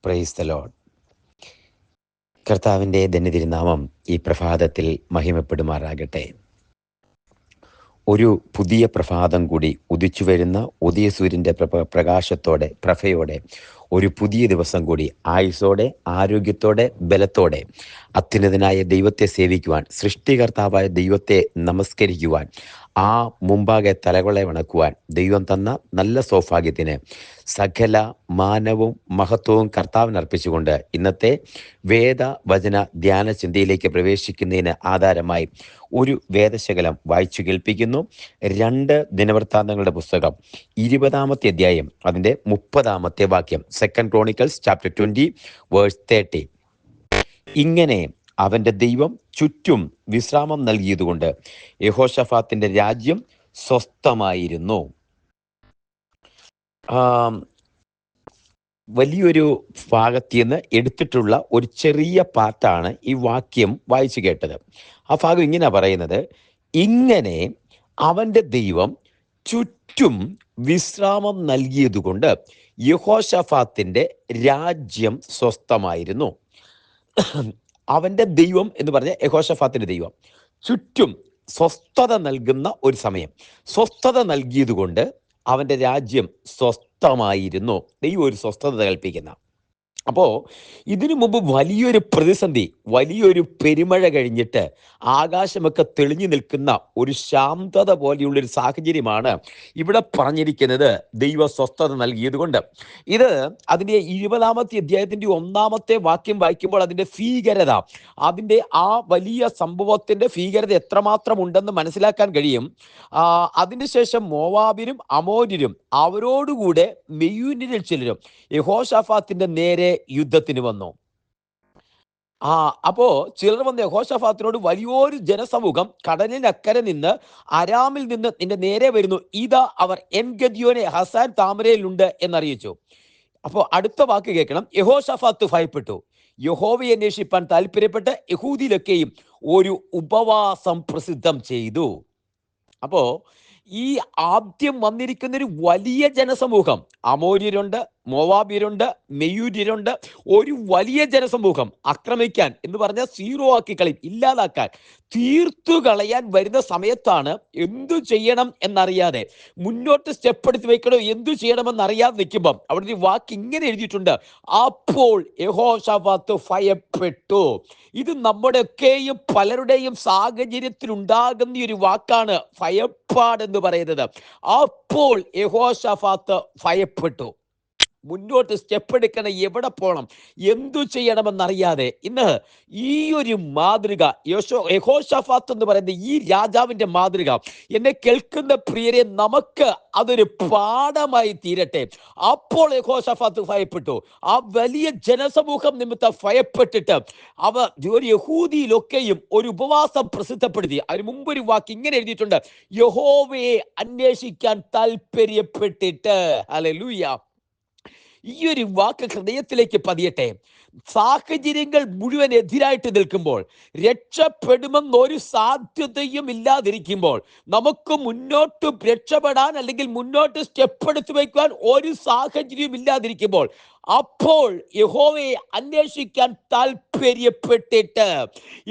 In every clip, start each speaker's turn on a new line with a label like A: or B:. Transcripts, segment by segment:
A: Praise the Lord. കർത്താവിൻ്റെ ധന്യതിരുനാമം ഈ പ്രഭാതത്തിൽ മഹിമപ്പെടുമാറാകട്ടെ. ഒരു പുതിയ പ്രഭാതം കൂടി ഉദിച്ചു വരുന്ന ഉദയസൂര്യൻ്റെ പ്രകാശത്തോടെ പ്രഭയോടെ ഒരു പുതിയ ദിവസം കൂടി ആയുസ്സോടെ ആരോഗ്യത്തോടെ ബലത്തോടെ അത്യുന്നതനായ ദൈവത്തെ സേവിക്കുവാൻ, സൃഷ്ടികർത്താവായ ദൈവത്തെ നമസ്കരിക്കുവാൻ, ആ മുമ്പാകെ തലകളെ വണക്കുവാൻ ദൈവം തന്ന നല്ല സൗഭാഗ്യത്തിന് സകല മാനവും മഹത്വവും കർത്താവിന് അർപ്പിച്ചുകൊണ്ട് ഇന്നത്തെ വേദവചന ധ്യാന ചിന്തയിലേക്ക് പ്രവേശിക്കുന്നതിന് ആധാരമായി ഒരു വേദശകലം വായിച്ചു കേൾപ്പിക്കുന്നു. 2 ദിനവൃത്താന്തങ്ങളുടെ പുസ്തകം 20-ാമത്തെ അധ്യായം അതിൻ്റെ 30-ാമത്തെ വാക്യം. 2 Chronicles chapter 20 verse 30. ഇങ്ങനെ അവൻ്റെ ദൈവം ചുറ്റും വിശ്രാമം നൽകിയതുകൊണ്ട് യെഹോശഫാത്തിന്റെ രാജ്യം സ്വസ്ഥമായിരുന്നു. വലിയൊരു ഭാഗത്തിൽ നിന്ന് എടുത്തിട്ടുള്ള ഒരു ചെറിയ പാർട്ടാണ് ഈ വാക്യം വായിച്ചു കേട്ടത്. ആ ഭാഗം ഇങ്ങനെ പറയുന്നത്: ഇങ്ങനെ അവൻ്റെ ദൈവം ചുറ്റും വിശ്രാമം നൽകിയതുകൊണ്ട് യെഹോശഫാത്തിന്റെ രാജ്യം സ്വസ്ഥമായിരുന്നു. അവൻ്റെ ദൈവം എന്ന് പറഞ്ഞ യെഹോശഫാത്തിന്റെ ദൈവം ചുറ്റും സ്വസ്ഥത നൽകുന്ന ഒരു സമയം, സ്വസ്ഥത നൽകിയതുകൊണ്ട് അവൻ്റെ രാജ്യം സ്വസ്ഥമായിരുന്നു. ദൈവം ഒരു സ്വസ്ഥത കൽപ്പിക്കുന്ന. അപ്പോൾ ഇതിനു മുമ്പ് വലിയൊരു പ്രതിസന്ധി, വലിയൊരു പെരുമഴ കഴിഞ്ഞിട്ട് ആകാശമൊക്കെ തെളിഞ്ഞു നിൽക്കുന്ന ഒരു ശാന്തത പോലെയുള്ളൊരു സാഹചര്യമാണ് ഇവിടെ പറഞ്ഞിരിക്കുന്നത്. ദൈവ സ്വസ്ഥത നൽകിയത് കൊണ്ട്. ഇത് അതിൻ്റെ 20-ാമത്തെ അധ്യായത്തിൻ്റെ 1-ാമത്തെ വാക്യം വായിക്കുമ്പോൾ അതിൻ്റെ ഭീകരത, അതിൻ്റെ ആ വലിയ സംഭവത്തിൻ്റെ ഭീകരത എത്രമാത്രം ഉണ്ടെന്ന് മനസ്സിലാക്കാൻ കഴിയും. അതിനുശേഷം മോവാബിനും അമോര്യരും അവരോടുകൂടെ മെയൂനിൽ ചിലരും യെഹോശഫാത്തിന്റെ നേരെ യുദ്ധത്തിന് വന്നു. അപ്പോ ചിലർ വന്ന് യെഹോശഫാത്തിനോട്, വലിയൊരു ജനസമൂഹം കടലിനക്കരെ നിന്ന് അരാമിൽ നിന്ന് നിന്റെ നേരെ വരുന്നു, ഇതാ അവർ എൻഗദിയോനെ ഹസാൻ താമരയിലുണ്ട് എന്നറിയിച്ചു. അപ്പോൾ അടുത്ത വാക്ക് കേൾക്കണം. യെഹോശഫാത്ത് ഭയപ്പെട്ടു, യഹോവയെ അന്വേഷിപ്പാൻ താല്പര്യപ്പെട്ട് യഹൂദിയിലൊക്കെയും ഒരു ഉപവാസം പ്രസിദ്ധം ചെയ്തു. അപ്പോ ഈ ആദ്യം വന്നിരിക്കുന്ന ഒരു വലിയ ജനസമൂഹം, അമോര്യരുണ്ട്, മോവാബ്യരുണ്ട്, മെയൂര്യരുണ്ട്, ഒരു വലിയ ജനസമൂഹം ആക്രമിക്കാൻ എന്ന് പറഞ്ഞാൽ സീറോ ആക്കി കളയും, ഇല്ലാതാക്കാൻ, തീർത്തു കളയാൻ വരുന്ന സമയത്താണ് എന്തു ചെയ്യണം എന്നറിയാതെ, മുന്നോട്ട് സ്റ്റെപ്പ് എടുത്ത് വെക്കണോ എന്തു ചെയ്യണമെന്നറിയാതെ നിൽക്കുമ്പം അവിടെ ഒരു വാക്ക് ഇങ്ങനെ എഴുതിയിട്ടുണ്ട്: അപ്പോൾ യെഹോശഫാത്ത് ഭയപ്പെട്ടു. ഇത് നമ്മുടെയൊക്കെയും പലരുടെയും സാഹചര്യത്തിൽ ഉണ്ടാകുന്ന ഒരു വാക്കാണ് ഭയപ്പാടെന്ന് പറയുന്നത്. അപ്പോൾ യെഹോശഫാത്ത് ഭയപ്പെട്ടു. മുന്നോട്ട് സ്റ്റെപ്പ് എടുക്കണം, എവിടെ പോകണം, എന്തു ചെയ്യണമെന്നറിയാതെ. ഇന്ന് ഈ ഒരു മാതൃക, യെഹോശഫാത്ത് എന്ന് പറയുന്ന ഈ രാജാവിന്റെ മാതൃക എന്നെ കേൾക്കുന്ന പ്രിയരെ, നമുക്ക് അതൊരു പാഠമായി തീരട്ടെ. അപ്പോൾ യെഹോശഫാത്ത് ഭയപ്പെട്ടു. ആ വലിയ ജനസമൂഹം നിമിത്തം ഭയപ്പെട്ടിട്ട് ഒരു യഹൂദിയിലൊക്കെയും ഒരു ഉപവാസം പ്രസിദ്ധപ്പെടുത്തി. അതിന് മുമ്പ് ഒരു വാക്ക് ഇങ്ങനെ എഴുതിയിട്ടുണ്ട്: യഹോവയെ അന്വേഷിക്കാൻ താല്പര്യപ്പെട്ടിട്ട്. ഹല്ലേലൂയ. ഈ ഒരു വാക്ക് ഹൃദയത്തിലേക്ക് പതിയട്ടെ. സാഹചര്യങ്ങൾ മുഴുവൻ എതിരായിട്ട് നിൽക്കുമ്പോൾ, രക്ഷപ്പെടുമെന്നൊരു സാധ്യതയും ഇല്ലാതിരിക്കുമ്പോൾ, നമുക്ക് മുന്നോട്ട് രക്ഷപ്പെടാൻ അല്ലെങ്കിൽ മുന്നോട്ട് സ്റ്റെപ്പ് എടുത്തു വയ്ക്കുവാൻ ഒരു സാഹചര്യവും ഇല്ലാതിരിക്കുമ്പോൾ, അപ്പോൾ യഹോവയെ അന്വേഷിക്കാൻ താല്പര്യപ്പെട്ടിട്ട്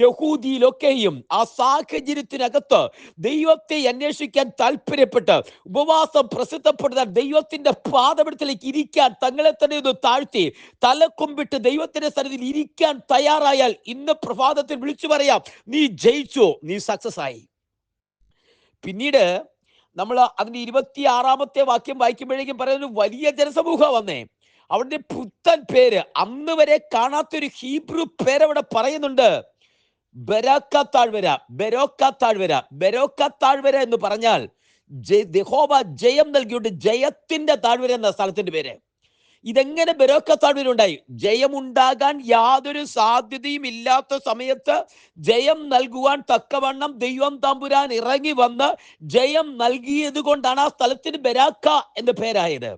A: യഹൂദിയിലൊക്കെയും ആ സാഹചര്യത്തിനകത്ത് ദൈവത്തെ അന്വേഷിക്കാൻ താല്പര്യപ്പെട്ട് ഉപവാസം പ്രസിദ്ധപ്പെടുത്താൻ, ദൈവത്തിന്റെ പാദപീഠത്തിലേക്ക് ഇരിക്കാൻ തങ്ങളെ തന്നെ ഒന്ന് താഴ്ത്തി തലക്കൊമ്പിട്ട് ദൈവത്തിന്റെ സന്നിധിയിൽ ഇരിക്കാൻ തയ്യാറായാൽ ഇന്ന് പ്രഭാതത്തിൽ വിളിച്ചു പറയാം: നീ ജയിച്ചു, നീ സക്സസ് ആയി. പിന്നീട് നമ്മൾ അതിന്റെ 26-ാമത്തെ വാക്യം വായിക്കുമ്പോഴേക്കും പറയുന്ന വലിയ ജനസമൂഹം വന്നേ. അവന്റെ പുത്തൻ പേര്, അന്ന് വരെ കാണാത്തൊരു ഹീബ്രു പേരവിടെ പറയുന്നുണ്ട്: ബെരോക്ക താഴ്വര. ബെരോക്ക താഴ്വര. ബെരോക്ക താഴ്വര എന്ന് പറഞ്ഞാൽ യഹോവ ജയം നൽകിയുണ്ട്, ജയത്തിന്റെ താഴ്വര എന്ന സ്ഥലത്തിന്റെ പേര്. ഇതെങ്ങനെ ബെരോക്ക താഴ്വര ഉണ്ടായി? ജയമുണ്ടാകാൻ യാതൊരു സാധ്യതയും ഇല്ലാത്ത സമയത്ത് ജയം നൽകുവാൻ തക്കവണ്ണം ദൈവം തമ്പുരാൻ ഇറങ്ങി വന്ന് ജയം നൽകിയത് കൊണ്ടാണ് ആ സ്ഥലത്തിന് ബെരാക്ക എന്ന് പേരായത്.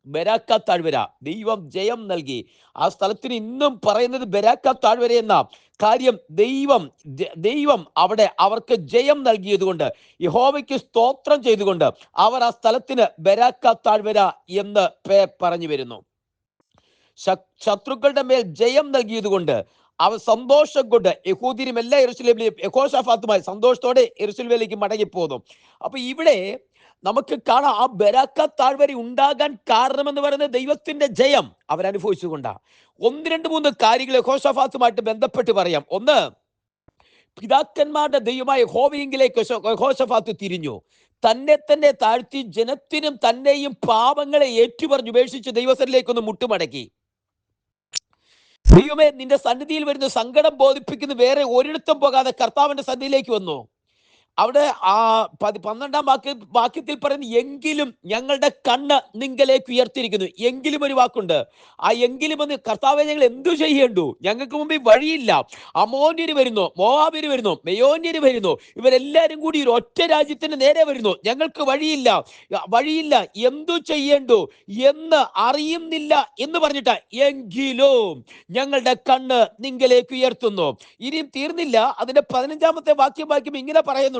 A: ബെരാക്ക താഴ്വര. ദൈവം ജയം നൽകി. ആ സ്ഥലത്തിന് ഇന്നും പറയുന്നത് ബെരാക്ക താഴ്വര എന്ന കാര്യം. ദൈവം അവിടെ അവർക്ക് ജയം നൽകിയതുകൊണ്ട്, യഹോവയ്ക്ക് സ്തോത്രം ചെയ്തുകൊണ്ട് അവർ ആ സ്ഥലത്തിന് ബെരാക്ക താഴ്വര എന്ന് പറഞ്ഞു വരുന്നു. ശത്രുക്കളുടെ മേൽ ജയം നൽകിയതുകൊണ്ട് അവൻ സന്തോഷം കൊണ്ട് യഹൂദ്യരും എല്ലാ യെരൂശലേമിലെയും യഹോശാഫാത്തുമായി സന്തോഷത്തോടെ യെരൂശലേമിലേക്ക് മടങ്ങിപ്പോന്നു. അപ്പൊ ഇവിടെ നമുക്ക് കാണാം, ആ ബെരാക്ക താഴ്വര ഉണ്ടാകാൻ കാരണമെന്ന് പറയുന്നത് ദൈവത്തിന്റെ ജയം അവരനുഭവിച്ചുകൊണ്ടാ. 1, 2, 3 കാര്യങ്ങൾ യഹോശാഫാത്തുമായിട്ട് ബന്ധപ്പെട്ട് പറയാം. ഒന്ന്, പിതാക്കന്മാരുടെ ദൈവമായ യഹോവയെങ്കിലേക്ക് യഹോശാഫാത്ത് തിരിഞ്ഞു. തന്നെ താഴ്ത്തി ജനത്തിനും തന്നെയും പാപങ്ങളെ ഏറ്റുപറഞ്ഞ് ഉപേക്ഷിച്ച് ദൈവസന്നിധിയിലേക്കൊന്ന് മുട്ടുമടക്കി. ദൈവമേ, നിന്റെ സന്നിധിയിൽ വരുന്ന സങ്കടം ബോധിപ്പിക്കുന്ന വേറെ ഒരിടത്തും പോകാതെ കർത്താവിന്റെ സന്നിധിയിലേക്ക് വന്നു. അവിടെ ആ 12-ാം വാക്യത്തിൽ പറയുന്നു, എങ്കിലും ഞങ്ങളുടെ കണ്ണ് നിങ്കലേക്ക് ഉയർത്തിയിരിക്കുന്നു. എങ്കിലും ഒരു വാക്കുണ്ട്. ആ എങ്കിലും എന്ന്, കർത്താവെ ഞങ്ങൾ എന്തു ചെയ്യേണ്ടു? ഞങ്ങൾക്ക് മുമ്പിൽ വഴിയില്ല. അമോന്യര് വരുന്നു, മോവാബ്യര് വരുന്നു, മെയോന്യര് വരുന്നു, ഇവരെല്ലാരും കൂടി ഒരു ഒറ്റ രാജ്യത്തിന് നേരെ വരുന്നു. ഞങ്ങൾക്ക് വഴിയില്ല, എന്തു ചെയ്യേണ്ടു എന്ന് അറിയുന്നില്ല എന്ന് പറഞ്ഞിട്ട് എങ്കിലും ഞങ്ങളുടെ കണ്ണ് നിങ്കലേക്ക് ഉയർത്തുന്നു. ഇനിയും തീർന്നില്ല. അതിന്റെ 15-ാമത്തെ വാക്യം ഇങ്ങനെ പറയുന്നുണ്ട്,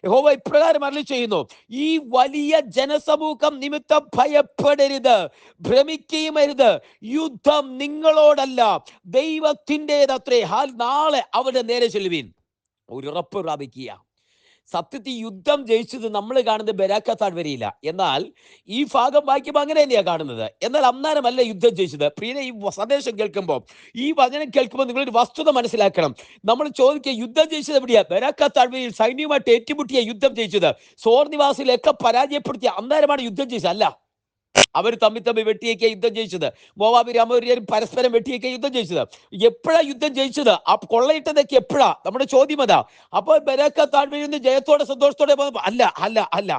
A: യഹോവ ഇപ്രകാരം അരുളിച്ചെയ്യുന്നു, ഈ വലിയ ജനസമൂഹം നിമിത്തം ഭയപ്പെടരുത്, ഭ്രമിക്കുകയും അരുത്. യുദ്ധം നിങ്ങളോടല്ല, ദൈവത്തിൻ്റെതത്രേ. നാളെ അവരുടെ നേരെ ചെല്ലുവീൻ. ഒരു ഉറപ്പ് പ്രാപിക്കുക. സത്യത്തിൽ യുദ്ധം ജയിച്ചത് നമ്മൾ കാണുന്നത് ബെരാക്ക താഴ്വരയില്ല. എന്നാൽ ഈ ഭാഗം വായിക്കുമ്പോൾ അങ്ങനെ തന്നെയാണ് കാണുന്നത്. എന്നാൽ അന്നേരമല്ല യുദ്ധം ജയിച്ചത്. പ്രിയനെ, ഈ സന്ദേശം കേൾക്കുമ്പോൾ, ഈ വചനം കേൾക്കുമ്പോൾ നിങ്ങളൊരു വസ്തുത മനസ്സിലാക്കണം. നമ്മൾ ചോദിക്കുക, യുദ്ധം ജയിച്ചത് എവിടെയാ? ബെരാക്ക താഴ്വരയിൽ സൈന്യവുമായിട്ട് ഏറ്റുമുട്ടിയ യുദ്ധം ജയിച്ചത്. സോർ നിവാസികളെയൊക്കെ പരാജയപ്പെടുത്തിയ അന്നേരമാണ് യുദ്ധം ജയിച്ചത്. അല്ല, അവർ തമ്മിൽ വെട്ടിയേക്കുക യുദ്ധം ജയിച്ചത്. മോവാബിരും അമോര്യരും പരസ്പരം വെട്ടിയേക്കുക യുദ്ധം ജയിച്ചത്. എപ്പോഴാ യുദ്ധം ജയിച്ചത്? ആ കൊള്ളയിട്ടതൊക്കെ എപ്പോഴാ? നമ്മുടെ ചോദ്യം അതാ. അപ്പോൾ ബെരാക്ക താഴ്വരയിൽ നിന്ന് ജയത്തോടെ സന്തോഷത്തോടെ അല്ല.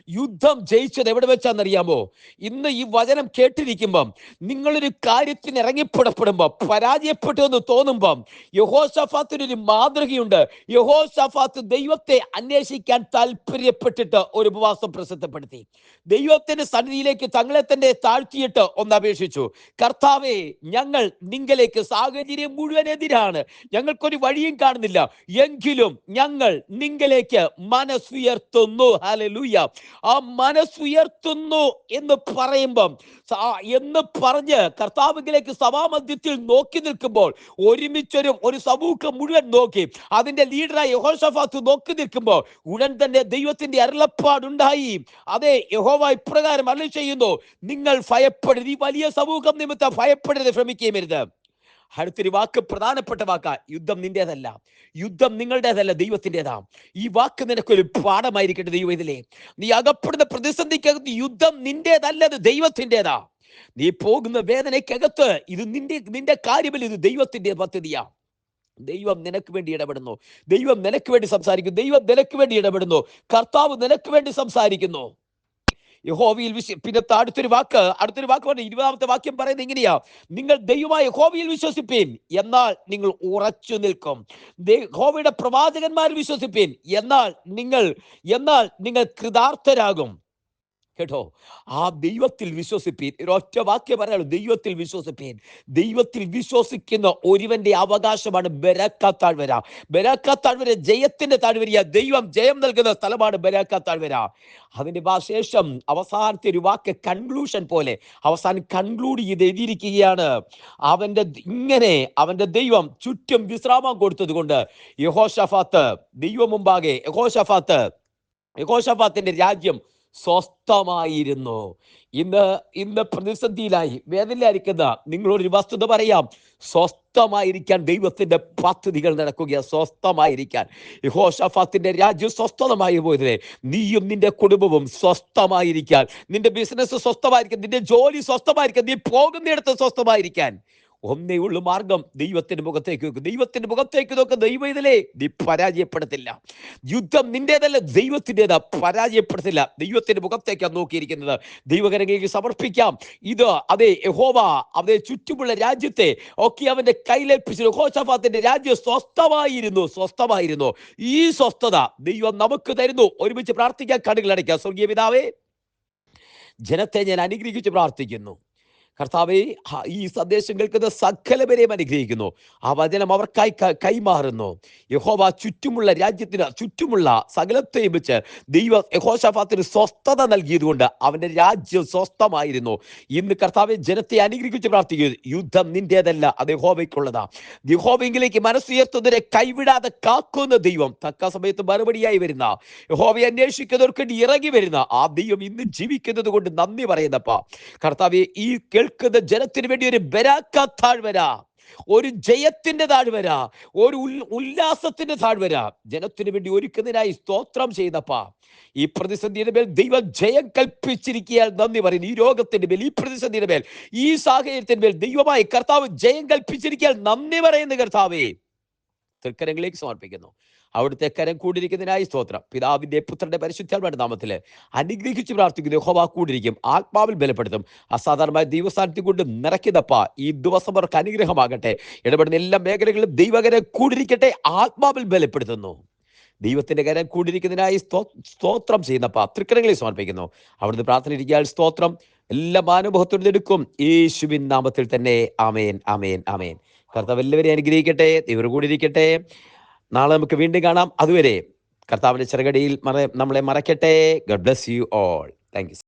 A: യുദ്ധം ജയിച്ചത് എവിടെ വെച്ചാന്നറിയാമോ? ഇന്ന് ഈ വചനം കേട്ടിരിക്കുമ്പം, നിങ്ങളൊരു കാര്യത്തിന് ഇറങ്ങിപ്പുറപ്പെടുമ്പോ പരാജയപ്പെട്ടു എന്ന് തോന്നുമ്പം, യഹോശാഫാത്തിനൊരു മാതൃകയുണ്ട്. യഹോശാഫാത്ത് ദൈവത്തെ അന്വേഷിക്കാൻ താല്പര്യപ്പെട്ടിട്ട് ഒരു ഉപവാസം പ്രസിദ്ധപ്പെടുത്തി. ദൈവത്തിന്റെ സന്നിധിയിലേക്ക് തങ്ങളെ തന്നെ താഴ്ത്തിയിട്ട് ഒന്ന് അപേക്ഷിച്ചു. കർത്താവേ, ഞങ്ങൾ നിങ്കലേക്ക് സാഹചര്യം മുഴുവൻ എതിരാണ്, ഞങ്ങൾക്കൊരു വഴിയും കാണുന്നില്ല, എങ്കിലും ഞങ്ങൾ നിങ്കലേക്ക് മനസ്സുയർത്തുന്നു. ഹല്ലേലൂയ. ആ മനസ്സുയർത്തുന്നു എന്ന് പറയുമ്പം, എന്ന് പറഞ്ഞ് കർത്താവിലേക്ക് സഭാമധ്യത്തിൽ നോക്കി നിൽക്കുമ്പോൾ, ഒരു സമൂഹം മുഴുവൻ നോക്കി, അതിന്റെ ലീഡറായ യഹോശാഫാത്ത് നോക്കി നിൽക്കുമ്പോൾ, ഉടൻ തന്നെ ദൈവത്തിന്റെ അരുളപ്പാടുണ്ടായി. അതെ, യഹോവ ഇപ്രകാരം അരുളി ചെയ്യുന്നു, നിങ്ങൾ ഭയപ്പെടരുത്, ഈ വലിയ സമൂഹം നിമിത്തം ഭയപ്പെടരുത്, ഭ്രമിക്കുകയും അരുത്. അടുത്തൊരു വാക്ക്, പ്രധാനപ്പെട്ട വാക്കാ. യുദ്ധം നിന്റേതല്ല, യുദ്ധം നിങ്ങളുടേതല്ല, ദൈവത്തിൻ്റെതാ. ഈ വാക്ക് നിനക്കൊരു പാഠമായിരിക്കട്ടെ. ദൈവം ഇതിലെ നീ അകപ്പെടുന്ന പ്രതിസന്ധിക്കകത്ത് യുദ്ധം നിന്റേതല്ല, അത് ദൈവത്തിൻ്റെതാ. നീ പോകുന്ന വേദനയ്ക്കകത്ത് ഇത് നിന്റെ കാര്യമല്ല, ഇത് ദൈവത്തിന്റെ പദ്ധതിയാ. ദൈവം നിനക്ക് വേണ്ടി ഇടപെടുന്നു, ദൈവം നിനക്ക് വേണ്ടി സംസാരിക്കുന്നു, ദൈവം നിനക്ക് വേണ്ടി ഇടപെടുന്നു, കർത്താവ് നിനക്ക് വേണ്ടി സംസാരിക്കുന്നു. യഹോവയിൽ പിന്നെ അടുത്തൊരു വാക്ക് പറഞ്ഞു. 20-ാമത്തെ വാക്യം പറയുന്നത് ഇങ്ങനെയാ, നിങ്ങൾ ദൈവമായ യഹോവയിൽ വിശ്വസിപ്പീൻ, എന്നാൽ നിങ്ങൾ ഉറച്ചു നിൽക്കും. യഹോവയുടെ പ്രവാചകന്മാരിൽ വിശ്വസിപ്പീൻ, എന്നാൽ നിങ്ങൾ കൃതാർത്ഥരാകും. കേട്ടോ, ആ ദൈവത്തിൽ വിശ്വസിപ്പീൻ. ഒരൊറ്റ വാക്യം പറയാലോ, ദൈവത്തിൽ വിശ്വസിപ്പീൻ. ദൈവത്തിൽ വിശ്വസിക്കുന്ന ഒരുവന്റെ അവകാശമാണ് ബെരാക്ക താഴ്വര. ബെരാക്ക താഴ്വര ജയത്തിന്റെ താഴ്വരയാ. ദൈവം ജയം നൽകുന്ന സ്ഥലമാണ് ബെരാക്ക താഴ്വര. അതിന്റെ ശേഷം അവസാനത്തെ ഒരു വാക്ക് കൺക്ലൂഷൻ പോലെ അവസാനം കൺക്ലൂഡ് ചെയ്ത് എഴുതിയിരിക്കുകയാണ്. അവന്റെ ദൈവം ചുറ്റും വിശ്രാമം കൊടുത്തത് കൊണ്ട് യഹോശാഫാത്ത് ദൈവം മുമ്പാകെ യഹോശാഫാത്തിന്റെ രാജ്യം സ്വസ്ഥമായിരുന്നു. ഇന്ന് പ്രതിസന്ധിയിലായി വേദനയിലായിരിക്കുന്ന നിങ്ങളോടൊരു വസ്തുത പറയാം. സ്വസ്ഥമായിരിക്കാൻ ദൈവത്തിന്റെ പദ്ധതികൾ നടക്കുകയാണ്. സ്വസ്ഥമായിരിക്കാൻ യഹോശാഫാത്തിന്റെ രാജ്യം സ്വസ്ഥമായി പോയതിനെ നീയും നിന്റെ കുടുംബവും സ്വസ്ഥമായിരിക്കാൻ, നിന്റെ ബിസിനസ് സ്വസ്ഥമായിരിക്കാൻ, നിന്റെ ജോലി സ്വസ്ഥമായിരിക്കാൻ, നീ പോകുന്നിടത്ത് സ്വസ്ഥമായിരിക്കാൻ ഒന്നേ ഉള്ളു മാർഗം, ദൈവത്തിന്റെ മുഖത്തേക്ക് നോക്കും. ദൈവത്തിന്റെ മുഖത്തേക്ക് നോക്കുക. ദൈവം ഇതിലെ നീ പരാജയപ്പെടത്തില്ല. യുദ്ധം നിന്റേതല്ല, ദൈവത്തിൻ്റെതാ. പരാജയപ്പെടത്തില്ല. ദൈവത്തിന്റെ മുഖത്തേക്കാണ് നോക്കിയിരിക്കുന്നത്. ദൈവകരങ്ങളിലേക്ക് സമർപ്പിക്കാം. അതേ യഹോവ അവന്റെ ചുറ്റുമുള്ള രാജ്യത്തെ ഒക്കെ അവന്റെ കയ്യിലേൽപ്പിച്ചു. യഹോശാഫാത്തിന്റെ രാജ്യം സ്വസ്ഥമായിരുന്നു. ഈ സ്വസ്ഥത ദൈവം നമുക്ക് തരുന്നു. ഒരുമിച്ച് പ്രാർത്ഥിക്കാൻ, കണ്ണുകൾ അടയ്ക്കാം. സ്വർഗീയ പിതാവേ, ജനത്തെ ഞാൻ അനുഗ്രഹിച്ച് പ്രാർത്ഥിക്കുന്നു. കർത്താവേ, ഈ സന്ദേശം കേൾക്കുന്ന സകലവരെയും അനുഗ്രഹിക്കുന്നു. ആ വചനം അവർക്കായി കൈമാറുന്നു. യഹോവ ചുറ്റുമുള്ള രാജ്യത്തിന് ചുറ്റുമുള്ള സകലത്തെയും വെച്ച് യഹോശാഫാത്തിന് സ്വസ്ഥത നൽകിയതുകൊണ്ട് അവന്റെ രാജ്യം സ്വസ്ഥമായിരുന്നു. ഇന്ന് കർത്താവെ, ജനത്തെ അനുഗ്രഹിച്ച് പ്രാർത്ഥിക്കുന്നു. യുദ്ധം നിന്റേതല്ല, അത് യഹോവയ്ക്കുള്ളതാ. യഹോവയെങ്കിലേക്ക് മനസ്സുയർത്തുന്നവരെ കൈവിടാതെ കാക്കുന്ന ദൈവം, തക്ക സമയത്ത് മറുപടിയായി വരുന്ന, യഹോവയെ അന്വേഷിക്കുന്നവർക്ക് ഇറങ്ങി വരുന്ന ആ ദൈവം ഇന്ന് ജീവിക്കുന്നത് കൊണ്ട് നന്ദി പറയുന്നപ്പ. കർത്താവെ, ഈ കേൾക്കുന്ന ജനത്തിന് വേണ്ടി ഒരു ബരാക്ക താഴ്വര, ഒരു ജയത്തിന്റെ താഴ്വര, ഒരു ഉല്ലാസത്തിന്റെ താഴ്വര ജനത്തിന് വേണ്ടി ഒരുക്കുന്നതിനായി സ്തോത്രം ചെയ്യുന്നപ്പ. ഈ പ്രതിസന്ധിയുടെ മേൽ ദൈവം ജയം കൽപ്പിച്ചിരിക്കാൻ നന്ദി പറയുന്നു. ഈ രോഗത്തിന്റെ മേൽ, ഈ പ്രതിസന്ധിയുടെ മേൽ, ഈ സാഹചര്യത്തിന്റെ മേൽ ദൈവമായി കർത്താവ് ജയം കൽപ്പിച്ചിരിക്കാൻ നന്ദി പറയുന്നു. കർത്താവേ, തൃക്കരങ്ങളിലേക്ക് സമർപ്പിക്കുന്നു. അവിടുത്തെ കരം കൂടിയിരിക്കുന്നതിനായി സ്തോത്രം. പിതാവിന്റെ പുത്രന്റെ പരിശുദ്ധാത്മാവിന്റെ നാമത്തിൽ അനുഗ്രഹിച്ച് പ്രാർത്ഥിക്കുന്നു. യഹോവ കൂടിയിരിക്കും, ആത്മാവിൽ ബലപ്പെടുത്തും, അസാധാരണമായ ദൈവസാന്നിധ്യം കൊണ്ട് നിറയ്ക്കുന്നപ്പ. ഈ ദിവസം അവർക്ക് അനുഗ്രഹമാകട്ടെ. ഇടപെടുന്ന എല്ലാ മേഖലകളിലും ദൈവകരം കൂടിയിരിക്കട്ടെ. ആത്മാവിൽ ബലപ്പെടുത്തുന്നു. ദൈവത്തിന്റെ കരം കൂടിയിരിക്കുന്നതിനായി സ്തോത്രം ചെയ്യുന്നപ്പ. തൃക്കരങ്ങളിൽ സമർപ്പിക്കുന്നു. അവിടുന്ന് പ്രാർത്ഥന ഇരിക്കാൻ സ്തോത്രം. എല്ലാ മാനവത്വം എടുക്കും യേശുവിൻ നാമത്തിൽ തന്നെ. ആമേൻ, ആമേൻ, ആമേൻ. കർത്താവ് എല്ലാവരെയും അനുഗ്രഹിക്കട്ടെ. ദൈവം കൂടിയിരിക്കട്ടെ. നാളെ നമുക്ക് വീണ്ടും കാണാം. അതുവരെ കർത്താവിന്റെ ചെറുകടിയിൽ നമ്മളെ മറക്കട്ടെ. God bless you all. Thank U.